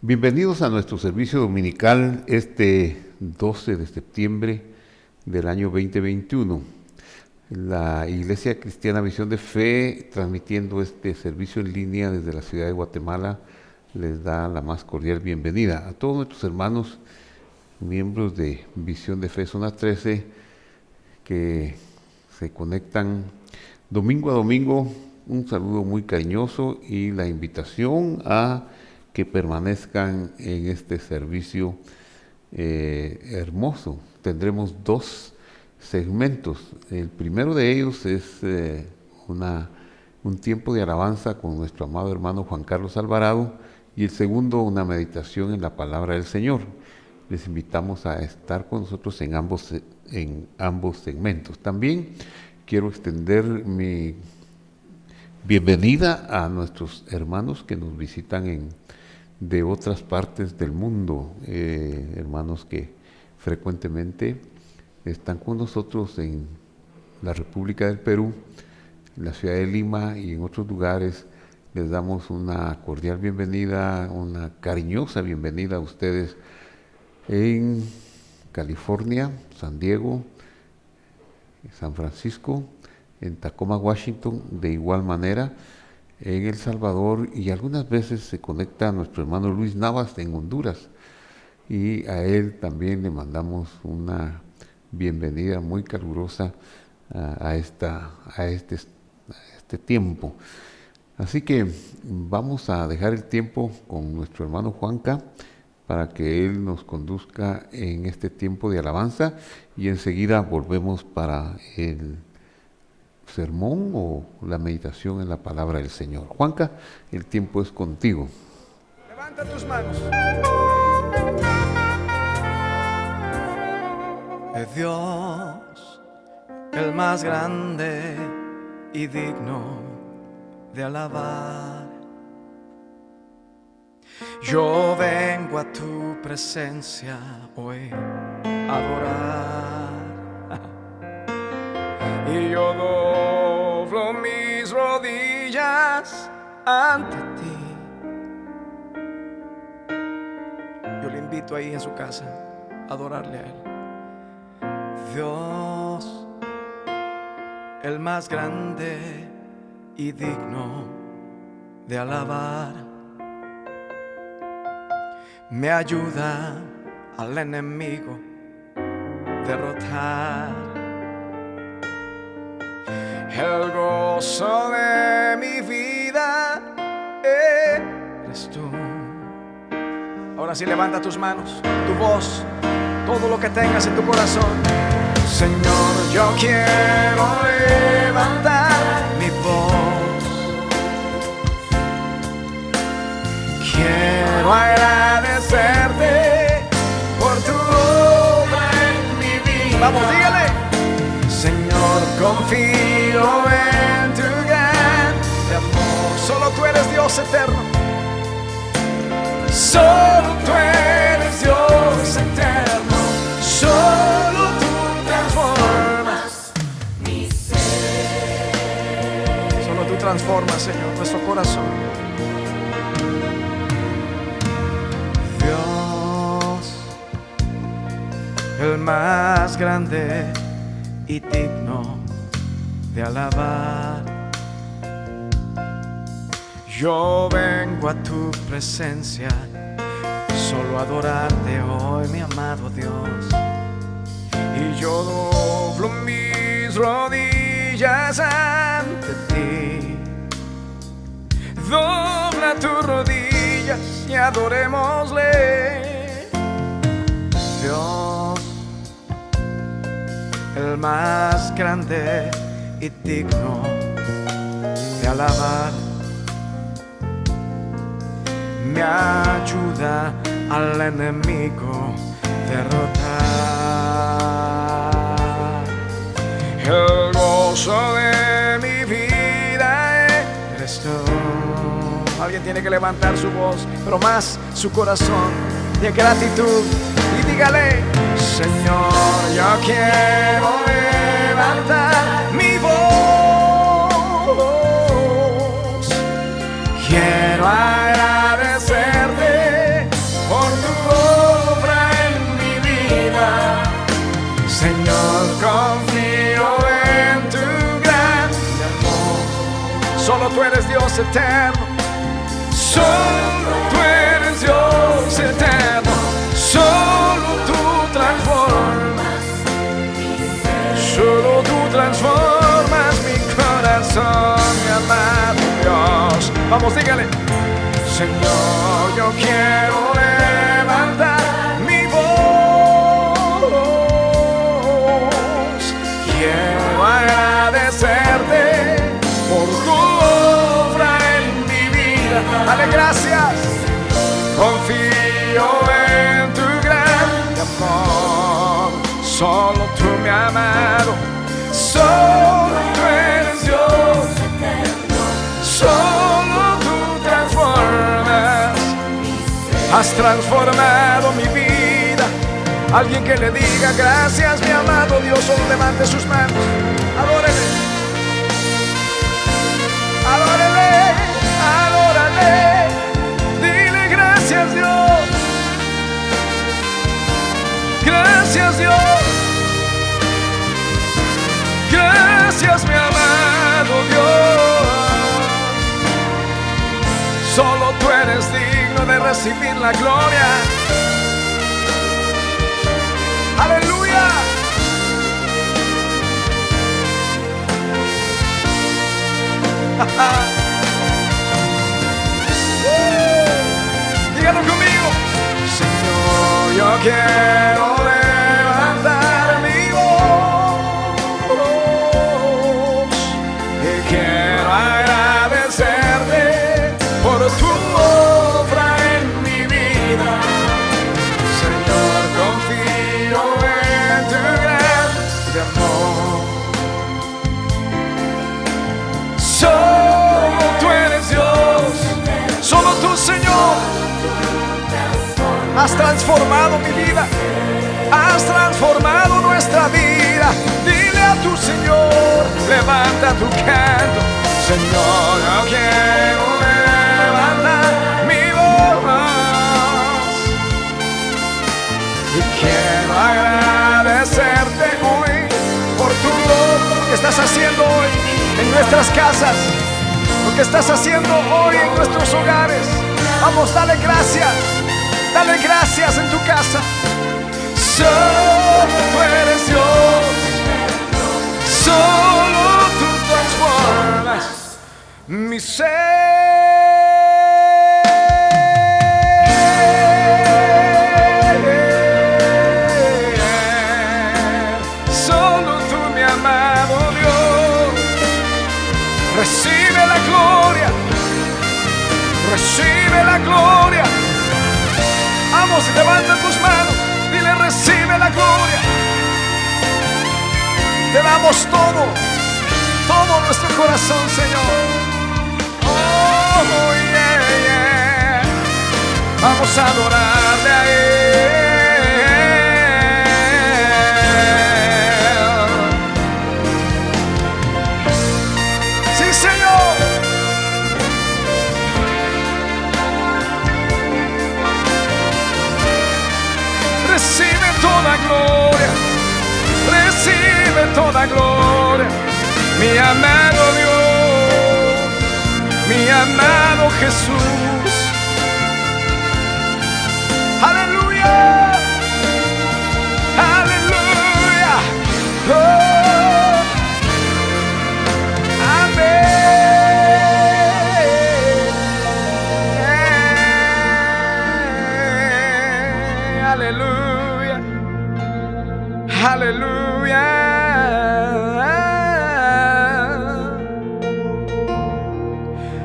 Bienvenidos a nuestro servicio dominical este 12 de septiembre del año 2021. La Iglesia Cristiana Visión de Fe, transmitiendo este servicio en línea desde la ciudad de Guatemala, les da la más cordial bienvenida a todos nuestros hermanos, miembros de Visión de Fe Zona 13, que se conectan domingo a domingo. Un saludo muy cariñoso y la invitación a que permanezcan en este servicio hermoso. Tendremos dos segmentos. El primero de ellos es un tiempo de alabanza con nuestro amado hermano Juan Carlos Alvarado, y el segundo, una meditación en la palabra del Señor. Les invitamos a estar con nosotros en ambos segmentos. También quiero extender mi bienvenida a nuestros hermanos que nos visitan de otras partes del mundo, hermanos que frecuentemente están con nosotros en la República del Perú, en la ciudad de Lima y en otros lugares. Les damos una cordial bienvenida, una cariñosa bienvenida a ustedes en California, San Diego, San Francisco, en Tacoma, Washington, de igual manera en El Salvador, y algunas veces se conecta a nuestro hermano Luis Navas en Honduras, y a él también le mandamos una bienvenida muy calurosa a este tiempo. Así que vamos a dejar el tiempo con nuestro hermano Juanca para que él nos conduzca en este tiempo de alabanza, y enseguida volvemos para el sermón o la meditación en la palabra del Señor. Juanca, el tiempo es contigo. Levanta tus manos. Es Dios, el más grande y digno de alabar. Yo vengo a tu presencia hoy a adorar. Y yo doblo mis rodillas ante ti. Yo le invito ahí en su casa a adorarle a Él. Dios, el más grande y digno de alabar, me ayuda al enemigo derrotar. El gozo de mi vida eres tú. Ahora sí, levanta tus manos, tu voz, todo lo que tengas en tu corazón. Señor, yo quiero levantar mi voz. Quiero agradecerte por tu obra en mi vida. Vamos, dígale. Señor, confío en tu gran amor. Solo tú eres Dios eterno. Solo tú eres Dios eterno. Solo tú transformas mi ser. Solo tú transformas, Señor, nuestro corazón. Dios, el más grande y digno de alabar. Yo vengo a tu presencia solo a adorarte hoy, mi amado Dios. Y yo doblo mis rodillas ante ti. Dobla tus rodillas y adorémosle. Dios, el más grande y digno de alabar, me ayuda al enemigo derrotar. El gozo de mi vida eres tú. Alguien tiene que levantar su voz, pero más su corazón de gratitud, y dígale: Señor, yo quiero levantar mi voz. Quiero agradecerte Señor, confío en tu gran amor. Solo tú eres Dios eterno. Solo tú eres Dios eterno. Solo tú transformas. Solo tú transformas mi corazón, mi amado Dios. Vamos, dígale. Señor, yo quiero levantar mi voz. Quiero agradecerte por tu obra en mi vida. Dale gracias. Confío en tu gran amor. Solo tú, mi amado. Solo tú eres Dios. Solo tú transformas. Has transformado mi vida. Alguien que le diga gracias, mi amado Dios. Solo levante sus manos. Adórele. Adórele. Adórale. Dile gracias, Dios. Gracias, Dios. Gracias, mi amado Dios. Solo tú eres digno de recibir la gloria. Aleluya. Dígalo conmigo. Señor, yo quiero levantar mi voz y quiero agradecerte por tu obra en mi vida. Señor, confío en tu gran amor. Solo tú eres Dios. Solo tú, Señor. Has transformado mi vida. Has transformado nuestra vida. Dile a tu Señor, levanta tu canto. Señor, yo quiero levantar mi voz y quiero agradecerte hoy por tu obra que estás haciendo hoy en nuestras casas, lo que estás haciendo hoy en nuestros hogares. Vamos, dale gracias. Dale gracias en tu casa. Solo tú eres Dios. Solo tú transformas mi ser. Solo tú, mi amado Dios. Recibe la gloria. Recibe la gloria. Vamos, levanta tus manos. Dile, recibe la gloria. Te damos todo, todo nuestro corazón, Señor. Oh, yeah, yeah. Vamos a adorarle a Él. Sí, Señor. Recibe toda gloria. Recibe toda gloria, mi amado Dios, mi amado Jesús. Aleluya, aleluya. Oh, amén. Aleluya, aleluya.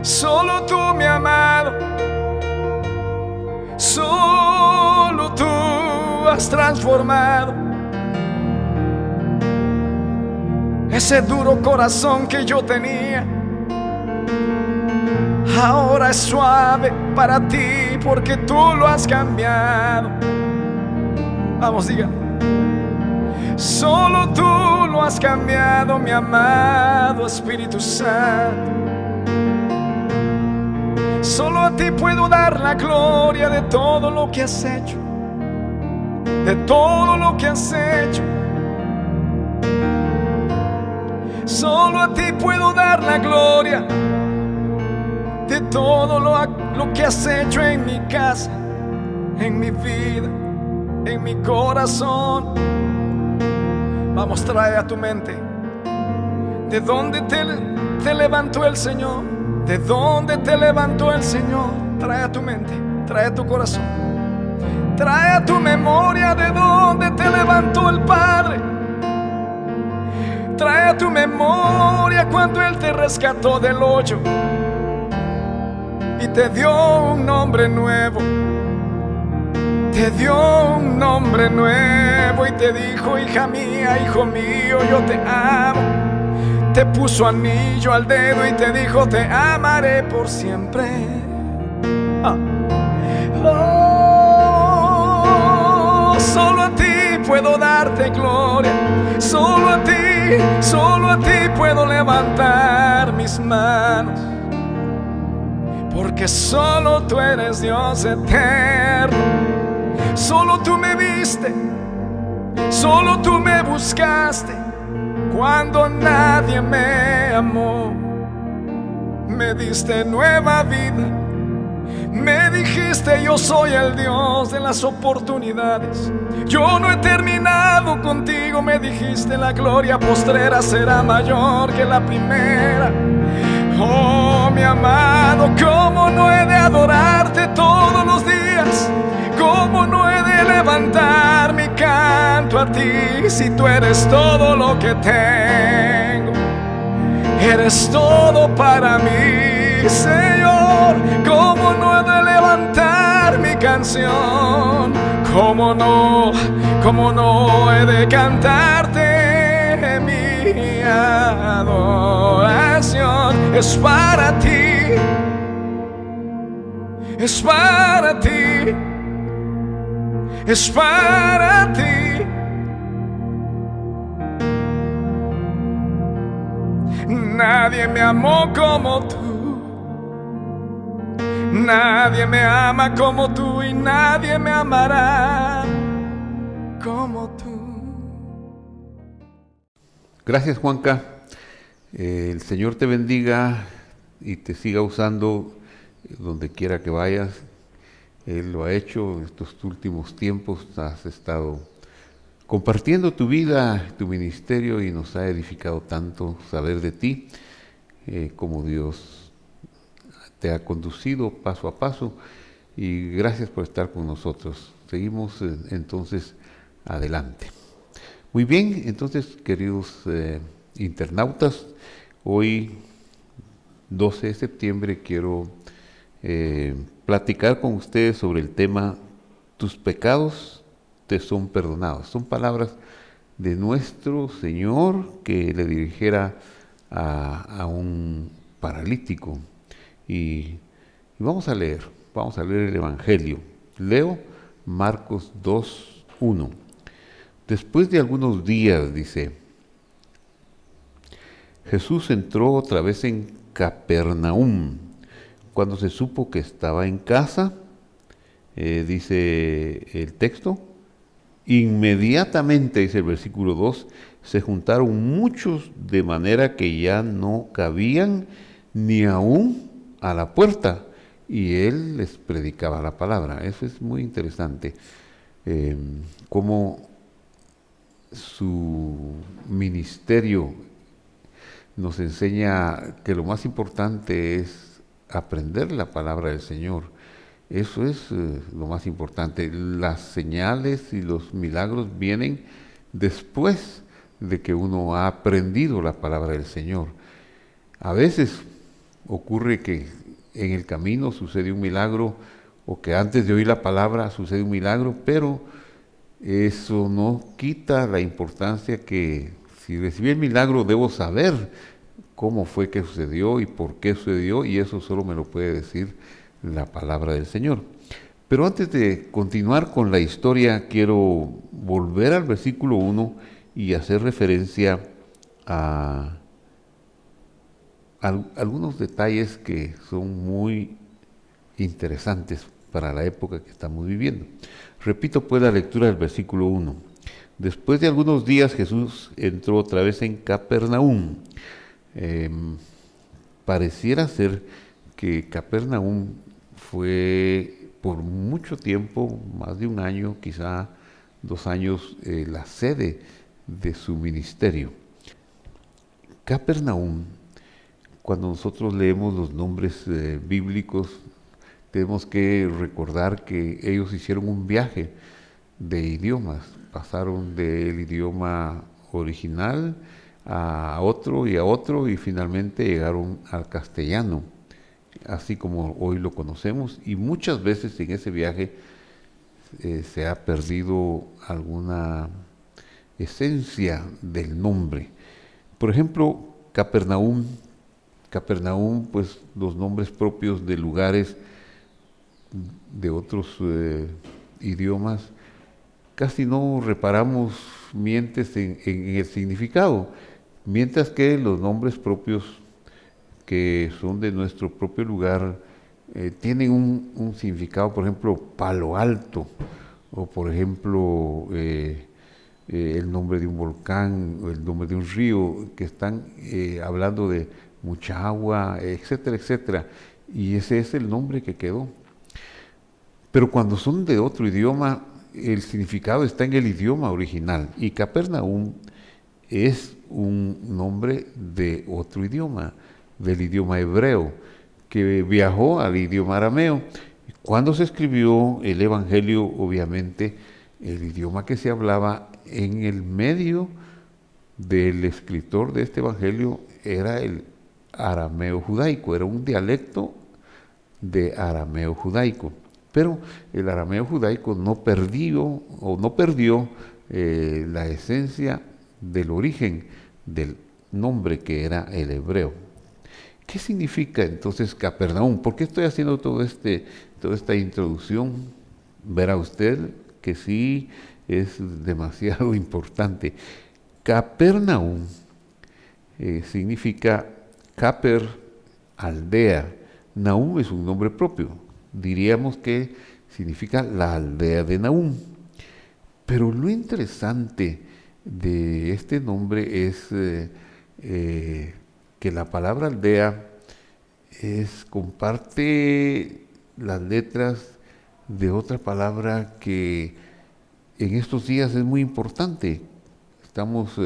Solo tú, mi amado, solo tú has transformado ese duro corazón que yo tenía. Ahora es suave para ti porque tú lo has cambiado. Vamos, diga. Solo tú lo has cambiado, mi amado Espíritu Santo. Solo a ti puedo dar la gloria de todo lo que has hecho, de todo lo que has hecho. Solo a ti puedo dar la gloria de todo lo que has hecho en mi casa, en mi vida, en mi corazón. Vamos, trae a tu mente de dónde te levantó el Señor, de dónde te levantó el Señor. Trae a tu mente, trae a tu corazón, trae a tu memoria de dónde te levantó el Padre. Trae a tu memoria cuando Él te rescató del hoyo y te dio un nombre nuevo. Te dio un nombre nuevo y te dijo: hija mía, hijo mío, yo te amo. Te puso anillo al dedo y te dijo: te amaré por siempre. Oh, solo a ti puedo darte gloria. Solo a ti puedo levantar mis manos. Porque solo tú eres Dios eterno. Solo tú me viste, solo tú me buscaste cuando nadie me amó. Me diste nueva vida, me dijiste: yo soy el Dios de las oportunidades. Yo no he terminado contigo, me dijiste: la gloria postrera será mayor que la primera. Oh, mi amado, ¿cómo no he de adorarte todos los días? ¿Cómo no he de levantar mi canto a ti si tú eres todo lo que tengo? Eres todo para mí, Señor. ¿Cómo no he de levantar mi canción? ¿Cómo no he de cantarte mi adoración? Es para ti, es para ti, es para ti. Nadie me amó como tú, nadie me ama como tú y nadie me amará como tú. Gracias, Juanca. El Señor te bendiga y te siga usando donde quiera que vayas. Él lo ha hecho en estos últimos tiempos. Has estado compartiendo tu vida, tu ministerio, y nos ha edificado tanto saber de ti, cómo Dios te ha conducido paso a paso, y gracias por estar con nosotros. Seguimos entonces adelante. Muy bien, entonces, queridos internautas, hoy 12 de septiembre quiero platicar con ustedes sobre el tema: tus pecados te son perdonados. Son palabras de nuestro Señor que le dirigiera a un paralítico. Y vamos a leer el Evangelio. Leo Marcos 2:1. Después de algunos días, dice, Jesús entró otra vez en Capernaum. Cuando se supo que estaba en casa, dice el texto, inmediatamente, dice el versículo 2, se juntaron muchos de manera que ya no cabían ni aún a la puerta, y él les predicaba la palabra. Eso es muy interesante, cómo su ministerio nos enseña que lo más importante es aprender la palabra del Señor. Eso es lo más importante. Las señales y los milagros vienen después de que uno ha aprendido la palabra del Señor. A veces ocurre que en el camino sucede un milagro, o que antes de oír la palabra sucede un milagro, pero eso no quita la importancia que si recibí el milagro debo saber cómo fue que sucedió y por qué sucedió, y eso solo me lo puede decir la palabra del Señor. Pero antes de continuar con la historia, quiero volver al versículo 1 y hacer referencia a algunos detalles que son muy interesantes para la época que estamos viviendo. Repito pues la lectura del versículo 1. Después de algunos días Jesús entró otra vez en Capernaum. Pareciera ser que Capernaum fue por mucho tiempo, más de un año, quizá 2 años, la sede de su ministerio. Capernaum, cuando nosotros leemos los nombres bíblicos, tenemos que recordar que ellos hicieron un viaje de idiomas, pasaron del idioma original a otro y finalmente llegaron al castellano, así como hoy lo conocemos, y muchas veces en ese viaje se ha perdido alguna esencia del nombre. Por ejemplo, Capernaum, pues los nombres propios de lugares de otros idiomas, casi no reparamos mientes en el significado, mientras que los nombres propios que son de nuestro propio lugar tienen un significado. Por ejemplo, Palo Alto, o por ejemplo el nombre de un volcán, o el nombre de un río, que están hablando de mucha agua, etcétera, etcétera, y ese es el nombre que quedó. Pero cuando son de otro idioma, el significado está en el idioma original, y Capernaum es un nombre de otro idioma, del idioma hebreo, que viajó al idioma arameo. Cuando se escribió el Evangelio, obviamente, el idioma que se hablaba en el medio del escritor de este Evangelio era el arameo judaico, era un dialecto de arameo judaico. Pero el arameo judaico no perdió la esencia del origen del nombre que era el hebreo. ¿Qué significa entonces Capernaum? ¿Por qué estoy haciendo toda esta introducción? Verá usted que sí es demasiado importante. Capernaum significa Caper, aldea. Naum es un nombre propio. Diríamos que significa la aldea de Nahum. Pero lo interesante de este nombre es que la palabra aldea comparte las letras de otra palabra que en estos días es muy importante. Estamos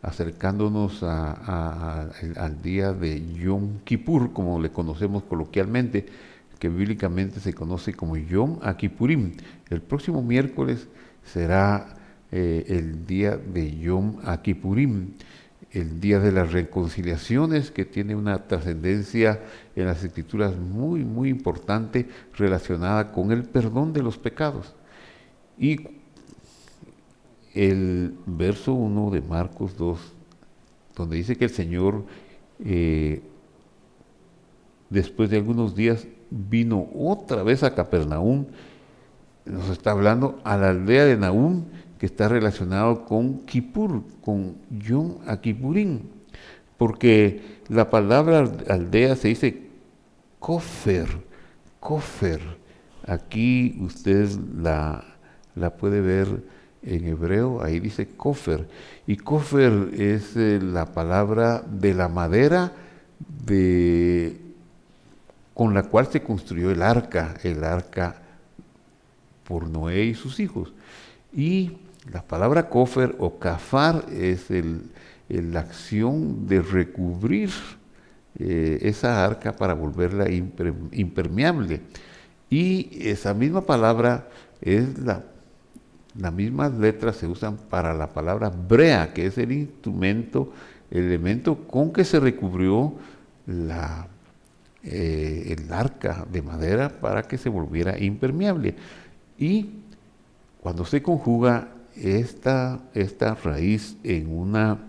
acercándonos al día de Yom Kippur, como le conocemos coloquialmente, que bíblicamente se conoce como Yom HaKippurim. El próximo miércoles será el día de Yom HaKippurim, el día de las reconciliaciones, que tiene una trascendencia en las Escrituras muy, muy importante, relacionada con el perdón de los pecados. Y el verso 1 de Marcos 2, donde dice que el Señor, después de algunos días, vino otra vez a Capernaum, nos está hablando a la aldea de Nahum, que está relacionado con Kippur, con Yom HaKippurim, porque la palabra aldea se dice Kofer. Aquí usted la puede ver en hebreo, ahí dice Kofer, y Kofer es la palabra de la madera con la cual se construyó el arca por Noé y sus hijos. Y la palabra kofer o kafar es la acción de recubrir esa arca para volverla impermeable. Y esa misma palabra es las mismas letras se usan para la palabra brea, que es el elemento con que se recubrió el arca de madera para que se volviera impermeable. Y cuando se conjuga esta raíz en una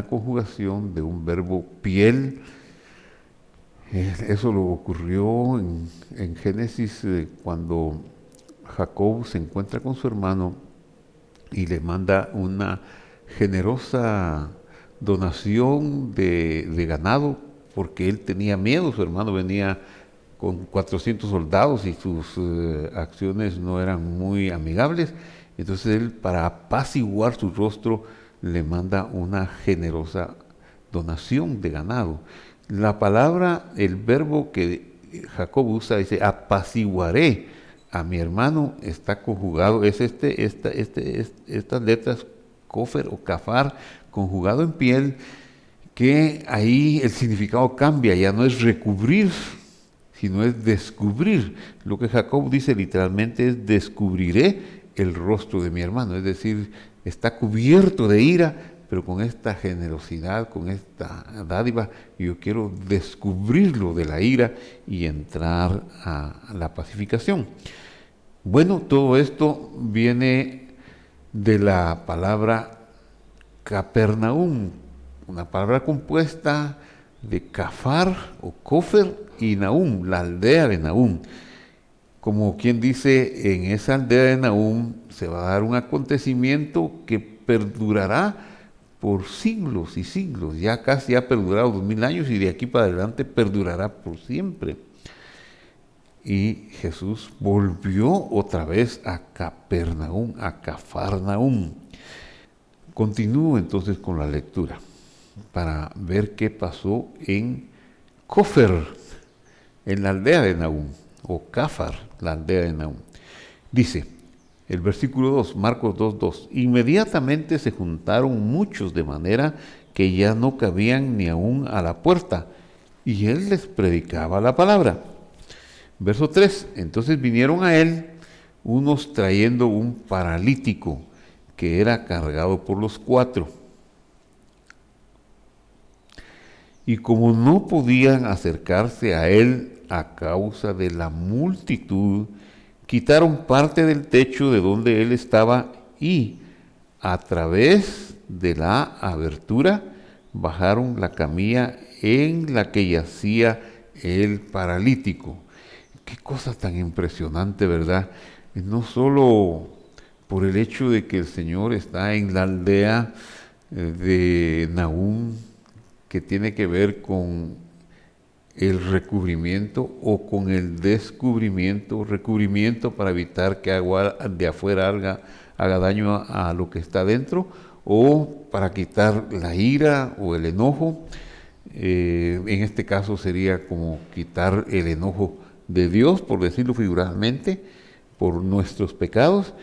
conjugación de un verbo piel, eso lo ocurrió en Génesis, cuando Jacob se encuentra con su hermano y le manda una generosa donación de ganado, porque él tenía miedo. Su hermano venía con 400 soldados y sus acciones no eran muy amigables. Entonces él, para apaciguar su rostro, le manda una generosa donación de ganado. La palabra, el verbo que Jacob usa, dice apaciguaré a mi hermano, está conjugado, es estas letras kofer o kafar, conjugado en piel, que ahí el significado cambia, ya no es recubrir, sino es descubrir. Lo que Jacob dice literalmente es descubriré el rostro de mi hermano, es decir, está cubierto de ira, pero con esta generosidad, con esta dádiva, yo quiero descubrirlo de la ira y entrar a la pacificación. Bueno, todo esto viene de la palabra Capernaum, una palabra compuesta de Cafar o Kofer y Nahum, la aldea de Nahum. Como quien dice, en esa aldea de Nahum se va a dar un acontecimiento que perdurará por siglos y siglos, ya casi ha perdurado 2000 años y de aquí para adelante perdurará por siempre. Y Jesús volvió otra vez a Capernaum, a Cafarnaum. Continúo entonces con la lectura para ver qué pasó en Kofer, en la aldea de Nahum, o Cafar, la aldea de Nahum. Dice el versículo 2, Marcos 2:2, inmediatamente se juntaron muchos de manera que ya no cabían ni aún a la puerta, y él les predicaba la palabra. Verso 3, entonces vinieron a él unos trayendo un paralítico que era cargado por los 4. Y como no podían acercarse a él a causa de la multitud, quitaron parte del techo de donde él estaba y a través de la abertura bajaron la camilla en la que yacía el paralítico. Qué cosa tan impresionante, ¿verdad? No solo por el hecho de que el Señor está en la aldea de Nahum, que tiene que ver con el recubrimiento o con el descubrimiento, recubrimiento para evitar que agua de afuera haga daño a lo que está dentro, o para quitar la ira o el enojo. En este caso sería como quitar el enojo de Dios, por decirlo figuradamente, por nuestros pecados.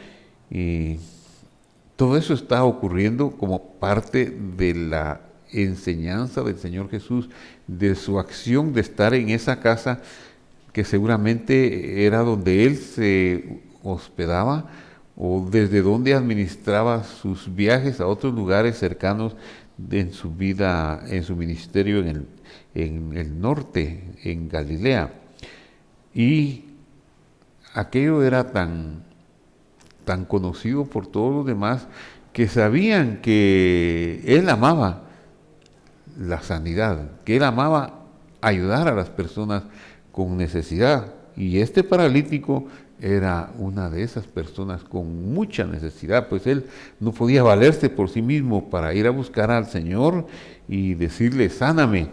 Y todo eso está ocurriendo como parte de la enseñanza del Señor Jesús, de su acción de estar en esa casa que seguramente era donde Él se hospedaba o desde donde administraba sus viajes a otros lugares cercanos en su vida, en su ministerio en el norte, en Galilea. Y aquello era tan conocido por todos los demás que sabían que Él amaba la sanidad, que Él amaba ayudar a las personas con necesidad. Y este paralítico era una de esas personas con mucha necesidad, pues él no podía valerse por sí mismo para ir a buscar al Señor y decirle, sáname.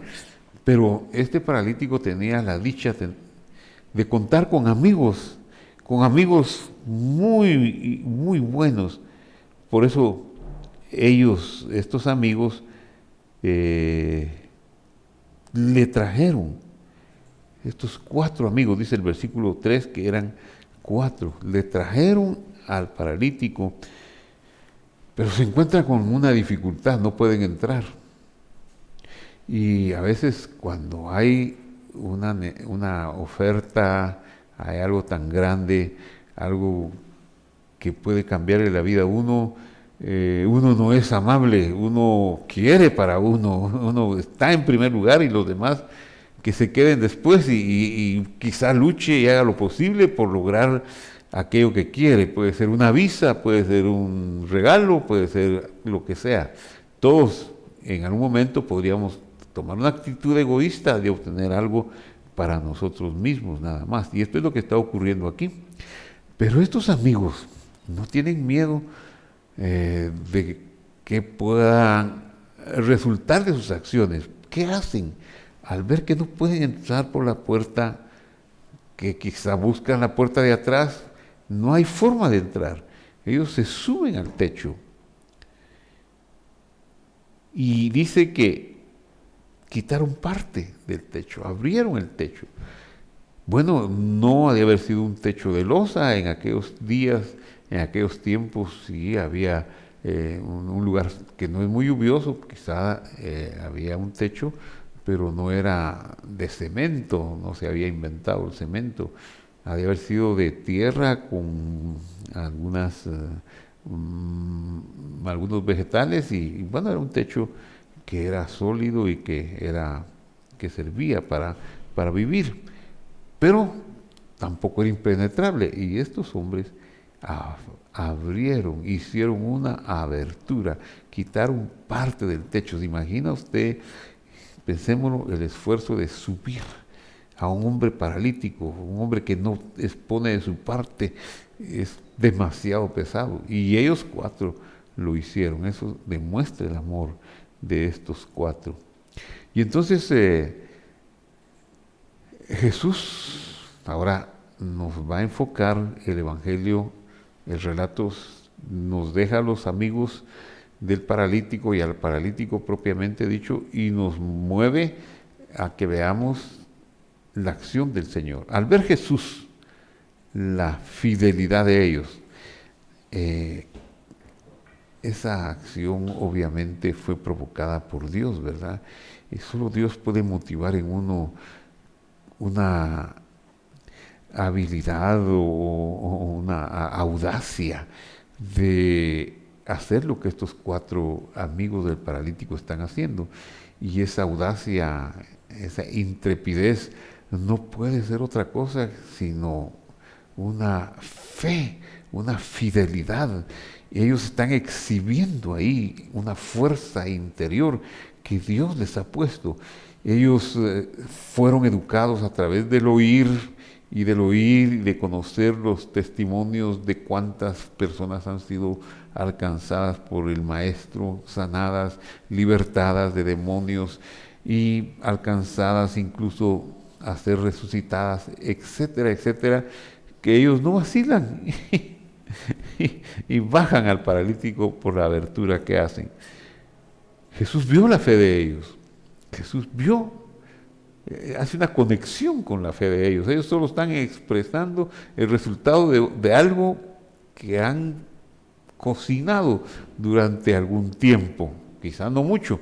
Pero este paralítico tenía la dicha de contar con amigos muy, muy buenos. Por eso estos amigos, le trajeron, estos 4 amigos, dice el versículo 3, que eran 4, le trajeron al paralítico, pero se encuentran con una dificultad, no pueden entrar. Y a veces cuando hay una oferta, hay algo tan grande, algo que puede cambiarle la vida a uno, uno no es amable, uno quiere para uno está en primer lugar y los demás que se queden después y quizá luche y haga lo posible por lograr aquello que quiere. Puede ser una visa, puede ser un regalo, puede ser lo que sea. Todos en algún momento podríamos tomar una actitud egoísta de obtener algo para nosotros mismos nada más. Y esto es lo que está ocurriendo aquí. Pero estos amigos no tienen miedo de que puedan resultar de sus acciones. ¿Qué hacen? Al ver que no pueden entrar por la puerta, que quizá buscan la puerta de atrás, no hay forma de entrar. Ellos se suben al techo y dice que quitaron parte del techo, abrieron el techo. Bueno, no ha de haber sido un techo de losa en aquellos días, en aquellos tiempos, sí había un lugar que no es muy lluvioso, quizá había un techo, pero no era de cemento, no se había inventado el cemento. Ha de haber sido de tierra con algunos vegetales y bueno, era un techo que era sólido y que servía para vivir, pero tampoco era impenetrable. Y estos hombres abrieron, hicieron una abertura, quitaron parte del techo. ¿Se imagina usted? Pensémoslo, el esfuerzo de subir a un hombre paralítico, un hombre que no expone de su parte, es demasiado pesado. Y ellos 4 lo hicieron. Eso demuestra el amor de estos 4. Y entonces Jesús ahora nos va a enfocar el Evangelio, el relato nos deja a los amigos del paralítico y al paralítico propiamente dicho, y nos mueve a que veamos la acción del Señor. Al ver Jesús la fidelidad de ellos, esa acción obviamente fue provocada por Dios, ¿verdad? Y solo Dios puede motivar en uno una habilidad o una audacia de hacer lo que estos 4 amigos del paralítico están haciendo. Y esa audacia, esa intrepidez, no puede ser otra cosa sino una fe, una fidelidad. Ellos están exhibiendo ahí una fuerza interior que Dios les ha puesto. Ellos fueron educados a través del oír y de conocer los testimonios de cuántas personas han sido alcanzadas por el Maestro, sanadas, libertadas de demonios y alcanzadas incluso a ser resucitadas, etcétera, etcétera, que ellos no vacilan y bajan al paralítico por la abertura que hacen. Jesús vio la fe de ellos. Jesús vio, hace una conexión con la fe de ellos. Ellos solo están expresando el resultado de algo que han cocinado durante algún tiempo, quizás no mucho,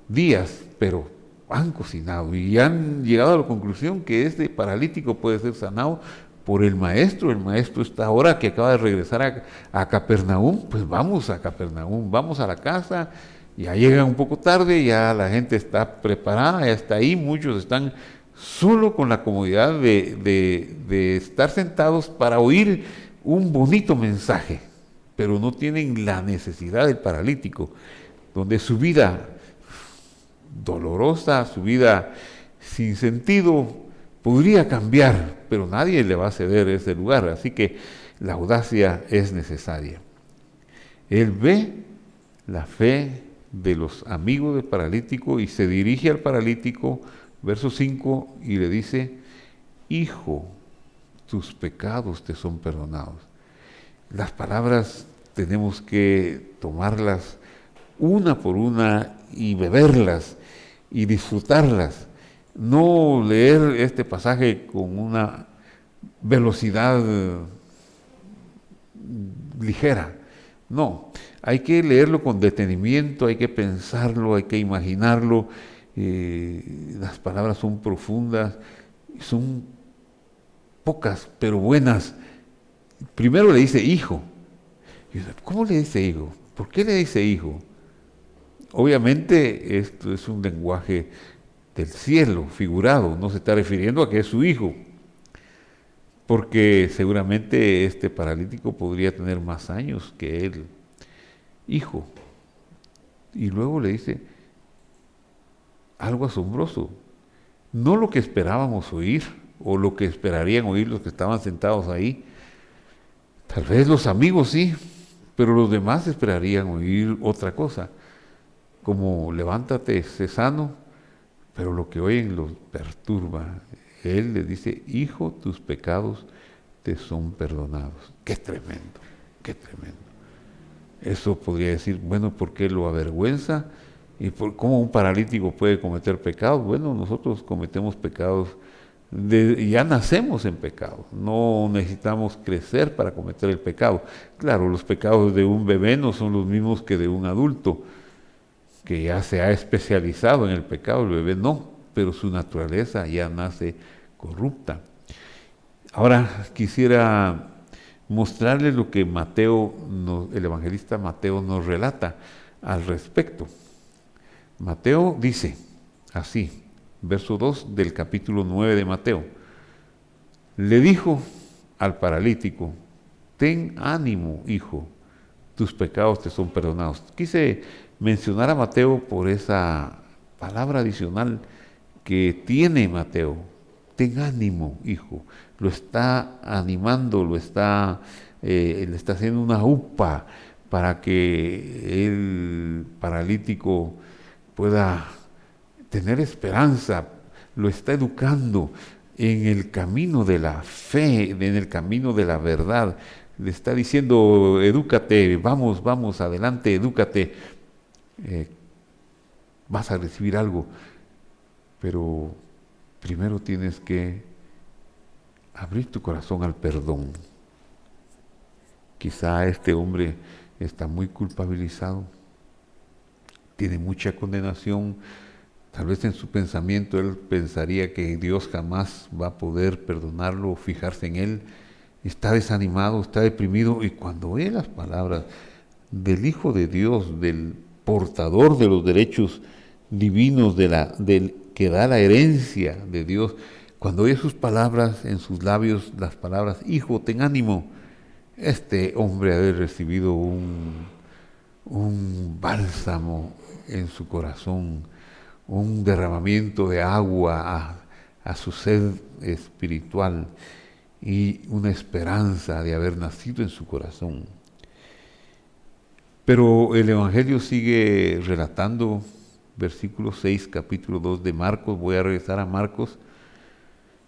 días, pero han cocinado y han llegado a la conclusión que este paralítico puede ser sanado por el Maestro. El Maestro está ahora que acaba de regresar a Capernaum, pues vamos a Capernaum, vamos a la casa. Ya llegan un poco tarde, ya la gente está preparada, ya está ahí, muchos están solo con la comodidad de estar sentados para oír un bonito mensaje, pero no tienen la necesidad del paralítico, donde su vida dolorosa, su vida sin sentido, podría cambiar, pero nadie le va a ceder ese lugar, así que la audacia es necesaria. Él ve la fe de los amigos del paralítico y se dirige al paralítico, verso 5, y le dice: hijo, tus pecados te son perdonados. Las palabras tenemos que tomarlas una por una y beberlas y disfrutarlas, no leer este pasaje con una velocidad ligera, no. Hay que leerlo con detenimiento, hay que pensarlo, hay que imaginarlo. Las palabras son profundas, son pocas, pero buenas. Primero le dice hijo. ¿Cómo le dice hijo? ¿Por qué le dice hijo? Obviamente esto es un lenguaje del cielo, figurado, no se está refiriendo a que es su hijo, porque seguramente este paralítico podría tener más años que él. Hijo. Y luego le dice algo asombroso, no lo que esperábamos oír o lo que esperarían oír los que estaban sentados ahí. Tal vez los amigos sí, pero los demás esperarían oír otra cosa, como levántate, sé sano, pero lo que oyen los perturba. Él les dice: hijo, tus pecados te son perdonados. ¡Qué tremendo! Qué tremendo. Eso podría decir, bueno, ¿por qué lo avergüenza? ¿Y cómo un paralítico puede cometer pecados? Bueno, nosotros cometemos pecados, ya nacemos en pecado, no necesitamos crecer para cometer el pecado. Claro, los pecados de un bebé no son los mismos que de un adulto, que ya se ha especializado en el pecado, el bebé no, pero su naturaleza ya nace corrupta. Ahora quisiera mostrarles lo que el evangelista Mateo nos relata al respecto. Mateo dice así, verso 2 del capítulo 9 de Mateo: le dijo al paralítico, ten ánimo, hijo, tus pecados te son perdonados. Quise mencionar a Mateo por esa palabra adicional que tiene Mateo. Ten ánimo, hijo. Lo está animando, le está haciendo una upa para que el paralítico pueda tener esperanza. Lo está educando en el camino de la fe, en el camino de la verdad. Le está diciendo, edúcate, vamos, adelante, edúcate. Vas a recibir algo, pero primero tienes que abrir tu corazón al perdón. Quizá este hombre está muy culpabilizado, tiene mucha condenación. Tal vez en su pensamiento él pensaría que Dios jamás va a poder perdonarlo o fijarse en él. Está desanimado, está deprimido, y cuando oye las palabras del Hijo de Dios, del portador de los derechos divinos, del que da la herencia de Dios, cuando oye sus palabras en sus labios, las palabras, hijo, ten ánimo, este hombre ha de haber recibido un bálsamo en su corazón, un derramamiento de agua a su sed espiritual y una esperanza de haber nacido en su corazón. Pero el Evangelio sigue relatando, versículo 6, capítulo 2 de Marcos. Voy a regresar a Marcos,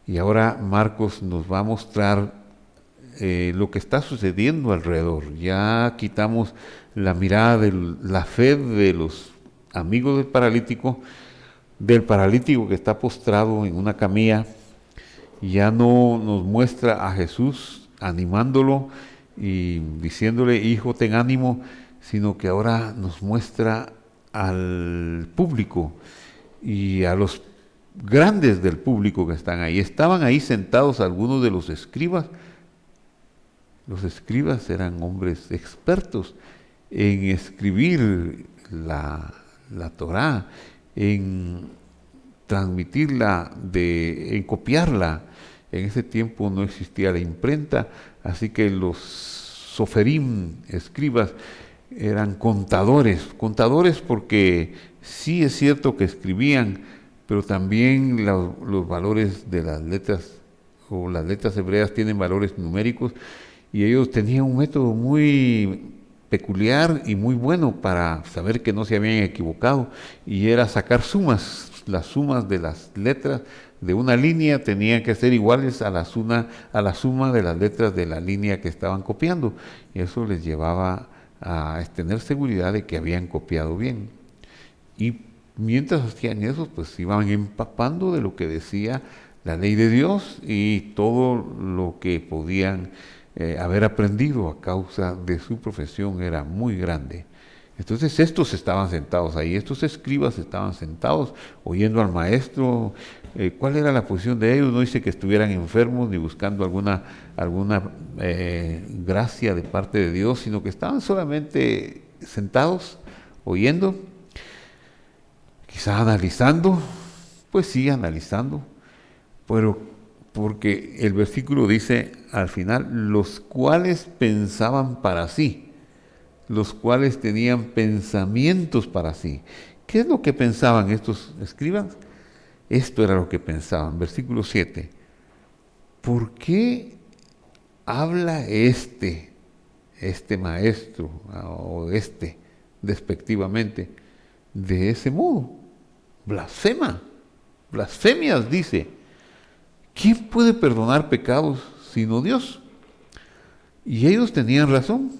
y ahora Marcos nos va a mostrar lo que está sucediendo alrededor. Ya quitamos la mirada de la fe de los amigos del paralítico que está postrado en una camilla. Ya no nos muestra a Jesús animándolo y diciéndole, hijo, ten ánimo, sino que ahora nos muestra al público y a los grandes del público que están ahí. Estaban ahí sentados algunos de los escribas. Los escribas eran hombres expertos en escribir la Torá, en transmitirla, en copiarla. En ese tiempo no existía la imprenta, así que los soferim, escribas, eran contadores porque sí es cierto que escribían, pero también los valores de las letras, o las letras hebreas tienen valores numéricos, y ellos tenían un método muy peculiar y muy bueno para saber que no se habían equivocado, y era sacar sumas. Las sumas de las letras de una línea tenían que ser iguales a la suma de las letras de la línea que estaban copiando, y eso les llevaba a tener seguridad de que habían copiado bien. Y mientras hacían eso, pues iban empapando de lo que decía la ley de Dios y todo lo que podían haber aprendido a causa de su profesión era muy grande. Entonces estos estaban sentados ahí, estos escribas estaban sentados oyendo al maestro. ¿Cuál era la posición de ellos? No dice que estuvieran enfermos ni buscando alguna gracia de parte de Dios, sino que estaban solamente sentados, oyendo, quizá analizando, pues sí, analizando, pero porque el versículo dice al final, los cuales pensaban para sí, los cuales tenían pensamientos para sí. ¿Qué es lo que pensaban estos escribas? Esto era lo que pensaban. Versículo 7. ¿Por qué habla este maestro, o despectivamente, de ese modo? Blasfemias, dice. ¿Quién puede perdonar pecados sino Dios? Y ellos tenían razón.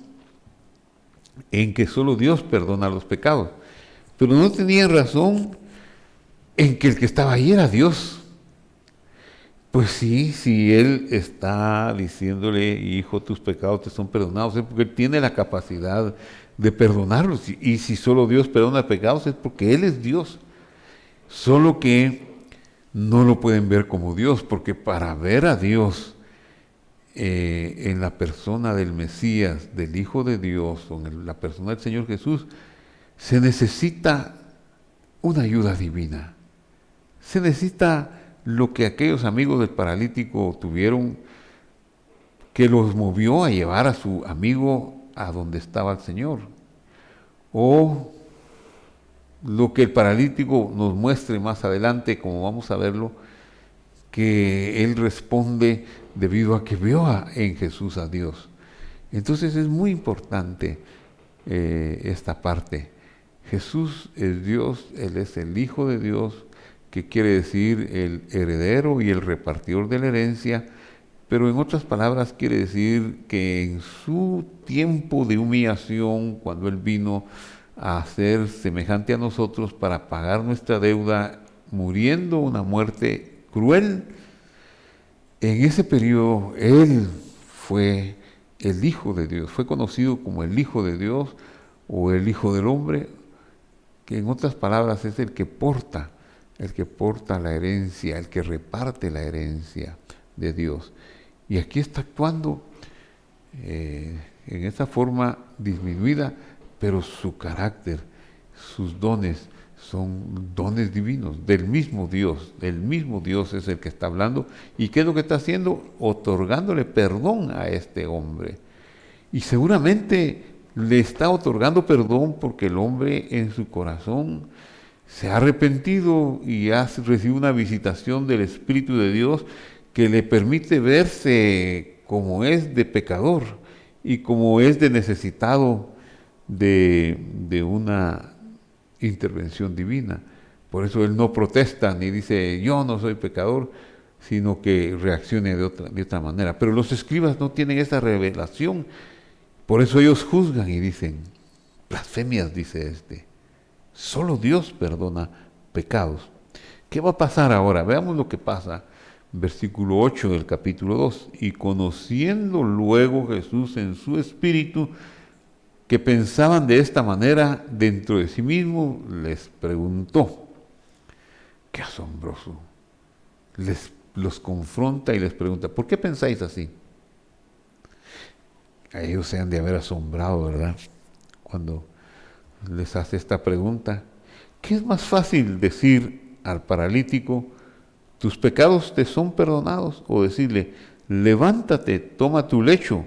en que solo Dios perdona los pecados. Pero no tenían razón en que el que estaba ahí era Dios. Pues sí, si Él está diciéndole, hijo, tus pecados te son perdonados, es porque Él tiene la capacidad de perdonarlos. Y si solo Dios perdona pecados, es porque Él es Dios. Solo que no lo pueden ver como Dios, porque para ver a Dios en la persona del Mesías, del Hijo de Dios, o en la persona del Señor Jesús, se necesita una ayuda divina. Se necesita lo que aquellos amigos del paralítico tuvieron, que los movió a llevar a su amigo a donde estaba el Señor. O lo que el paralítico nos muestre más adelante, como vamos a verlo, que él responde debido a que vio en Jesús a Dios. Entonces es muy importante esta parte. Jesús es Dios, Él es el Hijo de Dios, que quiere decir el heredero y el repartidor de la herencia, pero en otras palabras quiere decir que en su tiempo de humillación, cuando Él vino a ser semejante a nosotros para pagar nuestra deuda, muriendo una muerte cruel, en ese periodo Él fue el Hijo de Dios, fue conocido como el Hijo de Dios o el Hijo del Hombre, que en otras palabras es el que porta la herencia, el que reparte la herencia de Dios. Y aquí está actuando en esa forma disminuida, pero su carácter, sus dones, son dones divinos, del mismo Dios es el que está hablando. ¿Y qué es lo que está haciendo? Otorgándole perdón a este hombre. Y seguramente le está otorgando perdón porque el hombre en su corazón se ha arrepentido y ha recibido una visitación del Espíritu de Dios que le permite verse como es de pecador y como es de necesitado de una intervención divina. Por eso él no protesta ni dice yo no soy pecador, sino que reaccione de otra manera. Pero los escribas no tienen esa revelación, por eso ellos juzgan y dicen, blasfemias dice este. Solo Dios perdona pecados. ¿Qué va a pasar ahora? Veamos lo que pasa. Versículo 8 del capítulo 2. Y conociendo luego Jesús en su espíritu que pensaban de esta manera dentro de sí mismo, les preguntó. Qué asombroso. Los confronta y les pregunta, ¿por qué pensáis así? A ellos se han de haber asombrado, ¿verdad? Cuando les hace esta pregunta. ¿Qué es más fácil decir al paralítico, tus pecados te son perdonados? O decirle, levántate, toma tu lecho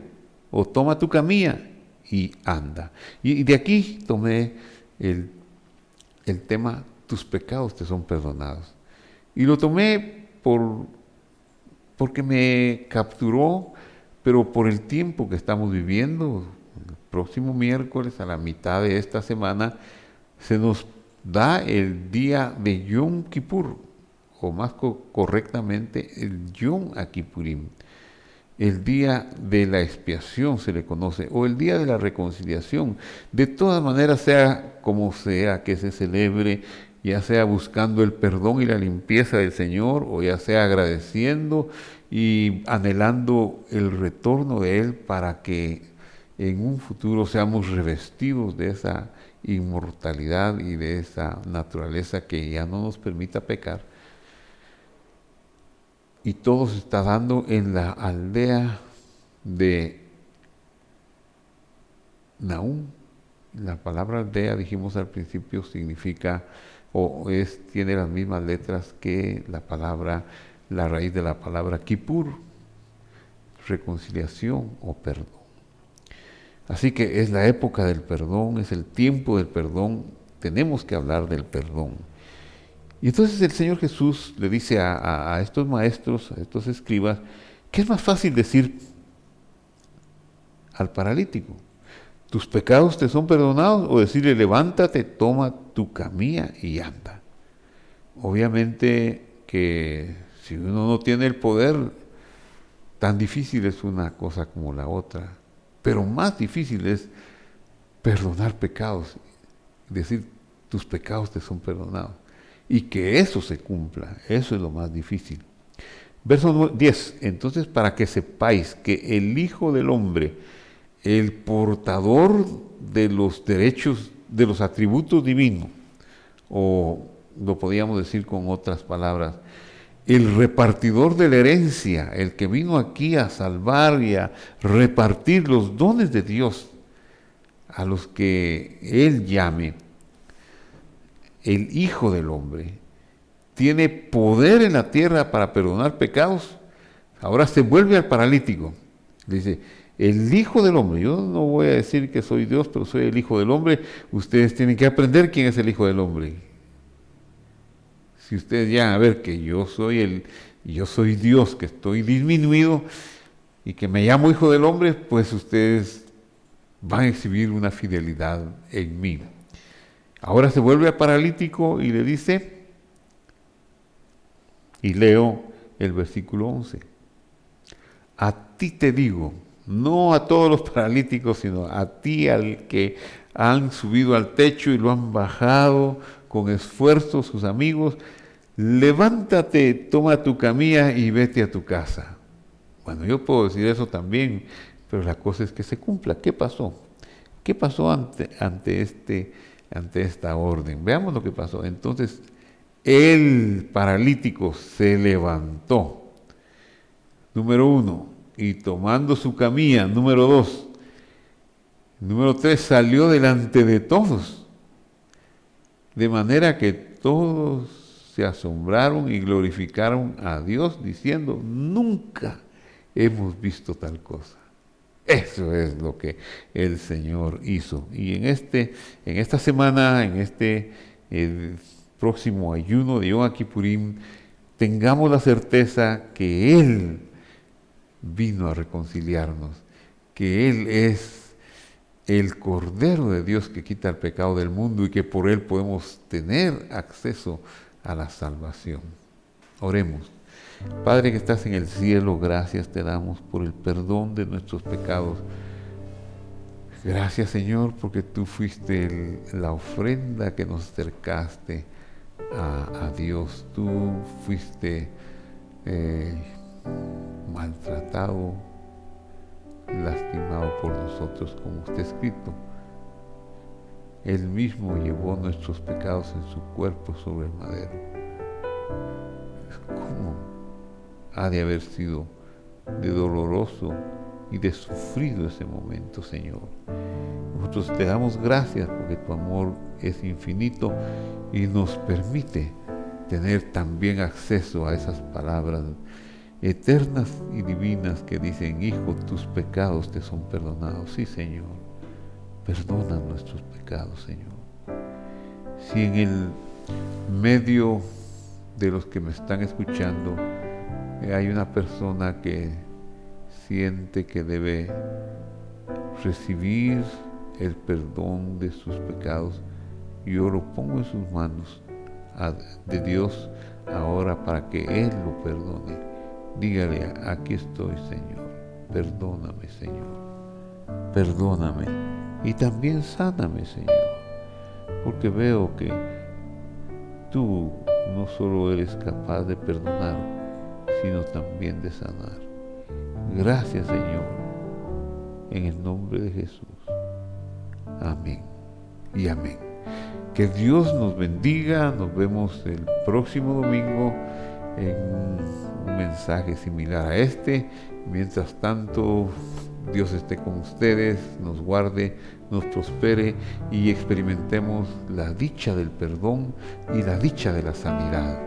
o toma tu camilla y anda. Y de aquí tomé el tema, tus pecados te son perdonados. Y lo tomé porque me capturó, pero por el tiempo que estamos viviendo. El próximo miércoles, a la mitad de esta semana, se nos da el día de Yom Kippur, o más correctamente, el Yom Kippurim. El día de la expiación se le conoce, o el día de la reconciliación. De todas maneras, sea como sea que se celebre, ya sea buscando el perdón y la limpieza del Señor, o ya sea agradeciendo y anhelando el retorno de Él para que en un futuro seamos revestidos de esa inmortalidad y de esa naturaleza que ya no nos permita pecar. Y todo se está dando en la aldea de Nahum. La palabra aldea, dijimos al principio, significa tiene las mismas letras que la raíz de la palabra Kippur, reconciliación o perdón. Así que es la época del perdón, es el tiempo del perdón, tenemos que hablar del perdón. Y entonces el Señor Jesús le dice a estos maestros, a estos escribas, ¿qué es más fácil decir al paralítico? ¿Tus pecados te son perdonados? O decirle, levántate, toma tu camilla y anda. Obviamente que si uno no tiene el poder, tan difícil es una cosa como la otra. Pero más difícil es perdonar pecados, decir tus pecados te son perdonados, y que eso se cumpla, eso es lo más difícil. Verso 10, entonces para que sepáis que el Hijo del Hombre, el portador de los derechos, de los atributos divinos, o lo podríamos decir con otras palabras, el repartidor de la herencia, el que vino aquí a salvar y a repartir los dones de Dios a los que Él llame, el Hijo del Hombre, tiene poder en la tierra para perdonar pecados. Ahora se vuelve al paralítico. Dice, el Hijo del Hombre, yo no voy a decir que soy Dios, pero soy el Hijo del Hombre. Ustedes tienen que aprender quién es el Hijo del Hombre. Si ustedes llegan a ver que yo soy Dios, que estoy disminuido y que me llamo Hijo del Hombre, pues ustedes van a exhibir una fidelidad en mí. Ahora se vuelve al paralítico y le dice, y leo el versículo 11, a ti te digo, no a todos los paralíticos, sino a ti, al que han subido al techo y lo han bajado con esfuerzo sus amigos, levántate, toma tu camilla y vete a tu casa. Bueno, yo puedo decir eso también, pero la cosa es que se cumpla. ¿Qué pasó? ¿Qué pasó ante esta orden? Veamos lo que pasó. Entonces, el paralítico se levantó. Número 1, y tomando su camilla. Número 2. Número 3, salió delante de todos. De manera que todos se asombraron y glorificaron a Dios diciendo, nunca hemos visto tal cosa. Eso es lo que el Señor hizo. Y en esta semana, en este próximo ayuno de Yom Kippurim, tengamos la certeza que Él vino a reconciliarnos, que Él es el Cordero de Dios que quita el pecado del mundo y que por Él podemos tener acceso a la salvación. Oremos. Padre que estás en el cielo, gracias te damos por el perdón de nuestros pecados. Gracias, Señor, porque tú fuiste la ofrenda que nos acercaste a Dios. Tú fuiste maltratado, lastimado por nosotros, como está escrito. Él mismo llevó nuestros pecados en su cuerpo sobre el madero. ¿Cómo ha de haber sido de doloroso y de sufrido ese momento, Señor? Nosotros te damos gracias porque tu amor es infinito y nos permite tener también acceso a esas palabras eternas y divinas que dicen, Hijo, tus pecados te son perdonados. Sí, Señor, perdona nuestros pecados, Señor. Si en el medio de los que me están escuchando hay una persona que siente que debe recibir el perdón de sus pecados, yo lo pongo en sus manos de Dios ahora para que Él lo perdone. Dígale, aquí estoy, Señor, perdóname, Señor, perdóname y también sáname, Señor, porque veo que tú no solo eres capaz de perdonar, sino también de sanar. Gracias, Señor, en el nombre de Jesús. Amén y amén. Que Dios nos bendiga. Nos vemos el próximo domingo en un mensaje similar a este. Mientras tanto, Dios esté con ustedes, nos guarde, nos prospere y experimentemos la dicha del perdón y la dicha de la sanidad.